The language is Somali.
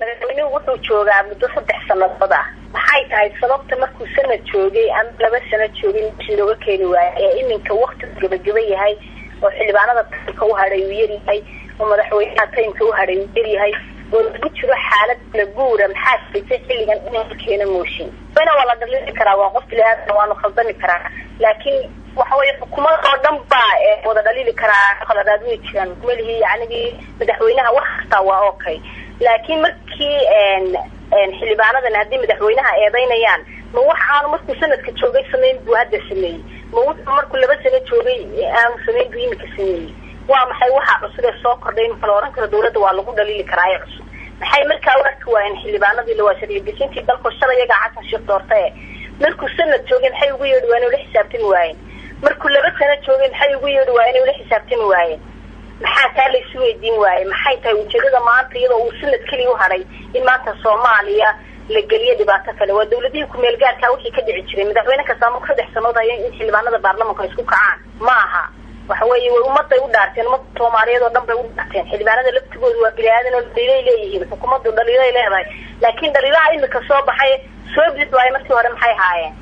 madaxweynuhu wuxuu joogaa muddo 3 sanadood ah maxay tahay sababta markuu sanad joogay ama 2 sano joogay intii looga keeni waayay iminka waqti gabagaba yahay oo xildhibaanada ka u haray u yahay oo madaxweynaha taymka u haray u yahay oo lagu jiro xaalad la guura maxaa fiican xilligan inuu keeno mooshin wala dalili karaa waa qof ilaahay waanu khaldami karaa laakiin waxa way xukuumadda oo dhan baa wada dalili karaa khaladaad way jiraan malihi yacni madaxweynaha waqta waa okay laakiin markii xildhibaanadan hadii madaxweynaha eedaynayaan ma waxaan markuu sanadka joogay sameyn buu hadda sameeyay ma wuxuu markuu 2 sano joogay aan sameyn buu imika sameeyay waa maxay waxa cusub ee soo kordhay in kala oran karo dawladda waa lagu dalili karaa ay cusub maxay markaa warka waa in xildhibaanadii la waashariyay gashintii dalka shalayaga Xasan Sheekh doortay markuu sanad joogay maxay ugu yeedhwaan oo la xisaabtin waayeen markuu 2 sano joogay maxay ugu yeedhwaan oo la xisaabtin waayeen maxaa taa la isu weydiin waayay maxay tahay ujeedada maanta iyadoo uu sanad kaliya u haray in maanta Soomaaliya la galiyo dhibaato kale waa dawladihii ku meel gaarka wixii ka dhici jiray madaxweyne kasta ma 3 sanadood ay in xildhibaanada baarlamaanka isku kacaan maaha waxa weeye way ummadda u dhaarteen ummadda Soomaaliyeed oo dhan bay u dhaarteen xildhibaanada laftigoodu waa bilaadan oo dhaliilay leeyihiin xukuumaddu dhaliilay leedahay laakiin dhaliilaha imika soo baxay soo bid waay markii hore maxay haayeen